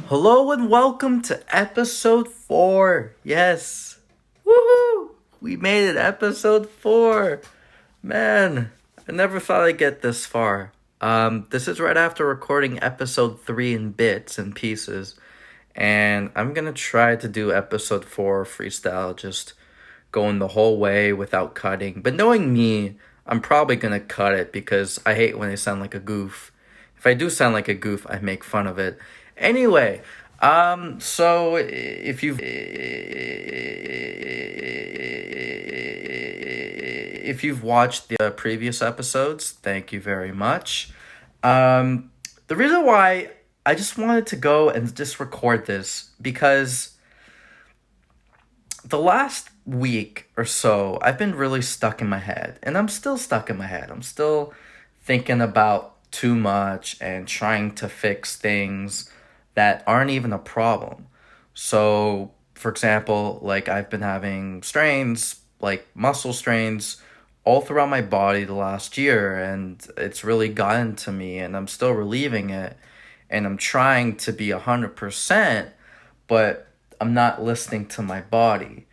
Hello and welcome to episode 4. Yes. Woohoo! We made it, episode 4. Man, I never thought I'd get this far. This is right after recording episode 3 in bits and pieces. And I'm gonna try to do episode 4 freestyle, just going the whole way without cutting. But knowing me, I'm probably gonna cut it because I hate when I sound like a goof. If I do sound like a goof, I make fun of it. Anyway, so if you've watched the previous episodes, thank you very much. The reason why I just wanted to go and just record this because the last week or so, I've been really stuck in my head, and I'm still stuck in my head. I'm still thinking about too much and trying to fix things that aren't even a problem. So, for example, like I've been having strains, like muscle strains, all throughout my body the last year, and it's really gotten to me, and I'm still relieving it, and I'm trying to be 100%, but I'm not listening to my body.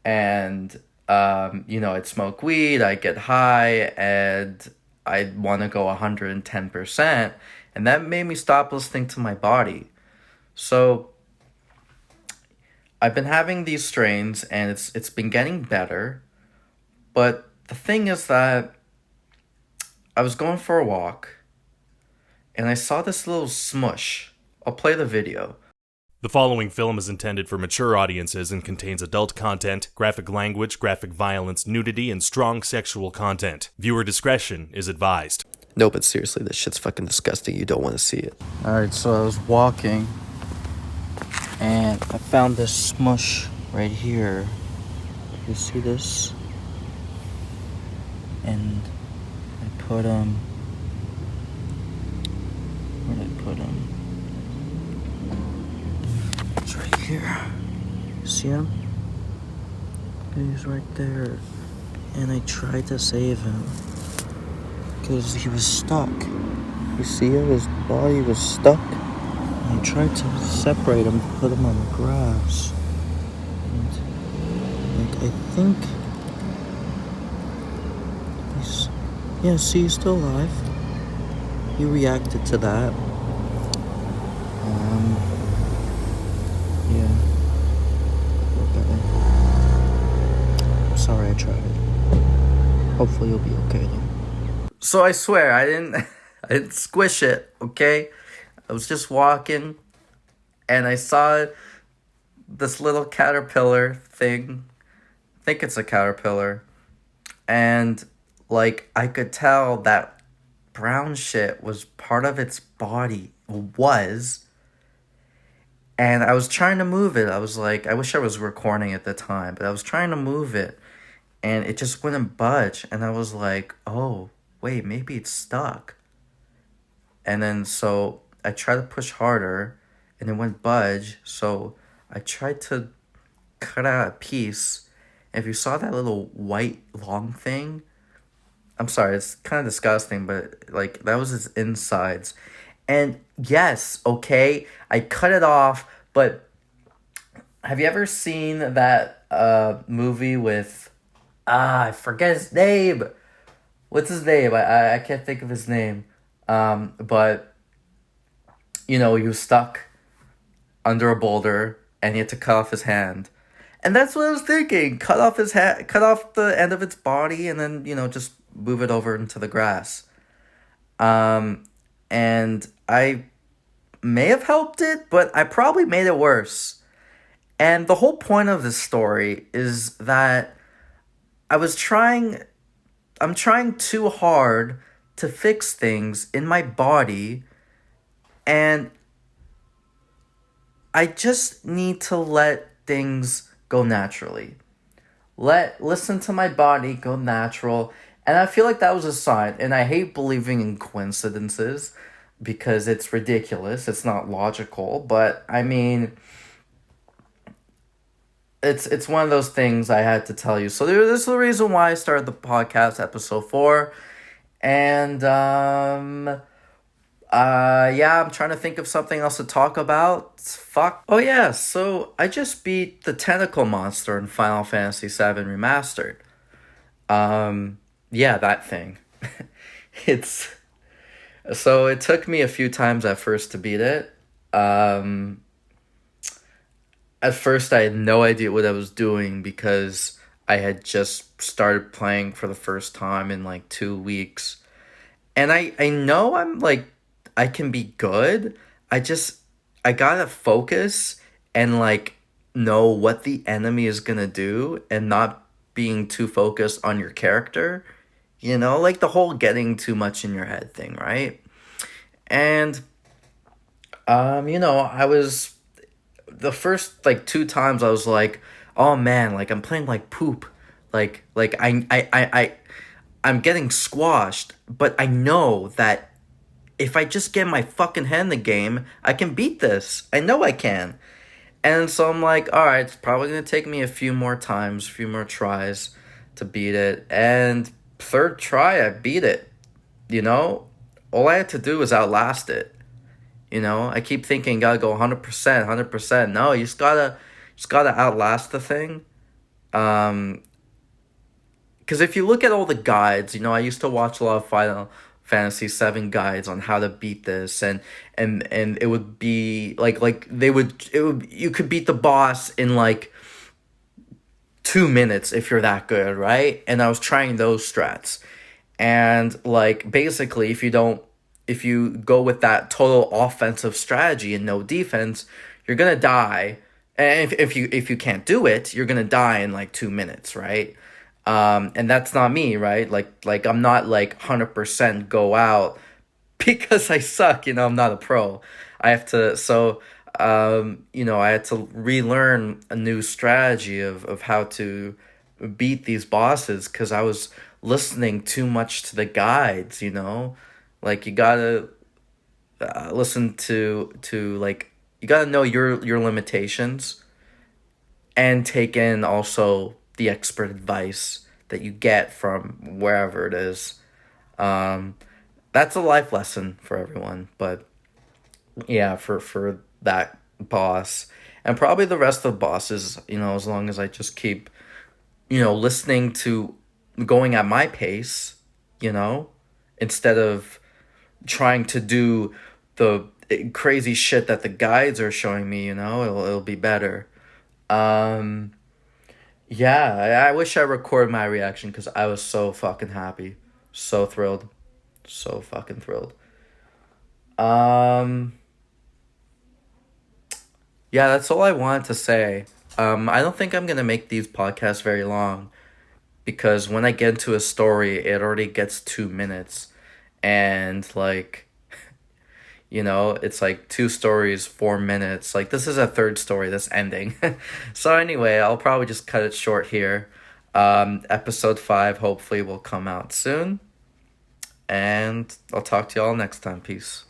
And, I'd smoke weed, I get high, and I want to go 110%, and that made me stop listening to my body. So I've been having these strains and it's been getting better, but the thing is that I was going for a walk and I saw this little smush. I'll play the video. The following film is intended for mature audiences and contains adult content, graphic language, graphic violence, nudity, and strong sexual content. Viewer discretion is advised. No, but seriously, this shit's fucking disgusting. You don't want to see it. Alright, so I was walking and I found this smush right here. You see this? And I put where did I put him? It's right here. See him? He's right there. And I tried to save him because he was stuck. You see it? His body was stuck. I tried to separate him, put him on the grass. And, I think he's still alive. He reacted to that. Yeah. Okay. I'm sorry I tried. Hopefully you'll be okay though. So I swear, I didn't squish it, okay? I was just walking, and I saw this little caterpillar thing. I think it's a caterpillar. And, like, I could tell that brown shit was part of its body. And I was trying to move it. I was like, I wish I was recording at the time, but I was trying to move it. And it just wouldn't budge. And I was like, oh, wait, maybe it's stuck. And then so I tried to push harder and it wouldn't budge. So I tried to cut out a piece. And if you saw that little white long thing, I'm sorry, it's kind of disgusting, but like that was its insides. And yes, okay, I cut it off, but have you ever seen that movie with, I forget his name. What's his name? I can't think of his name. But, he was stuck under a boulder and he had to cut off his hand. And that's what I was thinking. Cut off his hand, cut off the end of its body and then, just move it over into the grass. And I may have helped it, but I probably made it worse. And the whole point of this story is that I was trying I'm trying too hard to fix things in my body, and I just need to let things go naturally. Listen to my body go natural. And I feel like that was a sign. And I hate believing in coincidences because it's ridiculous. It's not logical. But I mean, it's one of those things I had to tell you. So this is the reason why I started the podcast, episode 4. And yeah, I'm trying to think of something else to talk about. Fuck. Oh yeah, so I just beat the tentacle monster in Final Fantasy VII Remastered. Yeah, that thing. It's so it took me a few times at first to beat it. At first I had no idea what I was doing because I had just started playing for the first time in like 2 weeks. And I know I'm like I can be good. I gotta focus and like know what the enemy is gonna do and not being too focused on your character. You know, like the whole getting too much in your head thing, right? And I was the first like 2 times I was like, oh man, like I'm playing like poop. I'm getting squashed, but I know that if I just get my fucking head in the game, I can beat this. I know I can. And so I'm like, all right, it's probably going to take me a few more times, a few more tries to beat it. And third try, I beat it. You know, all I had to do was outlast it. You know, I keep thinking, gotta go 100%, 100%. No, you just gotta outlast the thing. Because if you look at all the guides, you know, I used to watch a lot of Final Fantasy VII guides on how to beat this, and it would be you could beat the boss in like 2 minutes if you're that good, right? And I was trying those strats, and like basically if you go with that total offensive strategy and no defense, you're gonna die. And if you can't do it, you're gonna die in like 2 minutes, right? And that's not me, right? Like I'm not like 100% go out because I suck, you know, I'm not a pro. I have to, so, I had to relearn a new strategy of how to beat these bosses because I was listening too much to the guides, you know? Like, you gotta listen to like, you gotta know your limitations and take in also the expert advice that you get from wherever it is. That's a life lesson for everyone. But yeah, for that boss and probably the rest of the bosses, you know, as long as I just keep, you know, listening to going at my pace, you know, instead of trying to do the crazy shit that the guides are showing me, you know, it'll be better. Yeah, I wish I recorded my reaction because I was so fucking happy. So thrilled. So fucking thrilled. Yeah, that's all I wanted to say. I don't think I'm gonna make these podcasts very long because when I get into a story, it already gets 2 minutes. And like, you know, it's like 2 stories, 4 minutes. Like, this is a third story that's ending. So anyway, I'll probably just cut it short here. Episode 5 hopefully will come out soon. And I'll talk to y'all next time. Peace.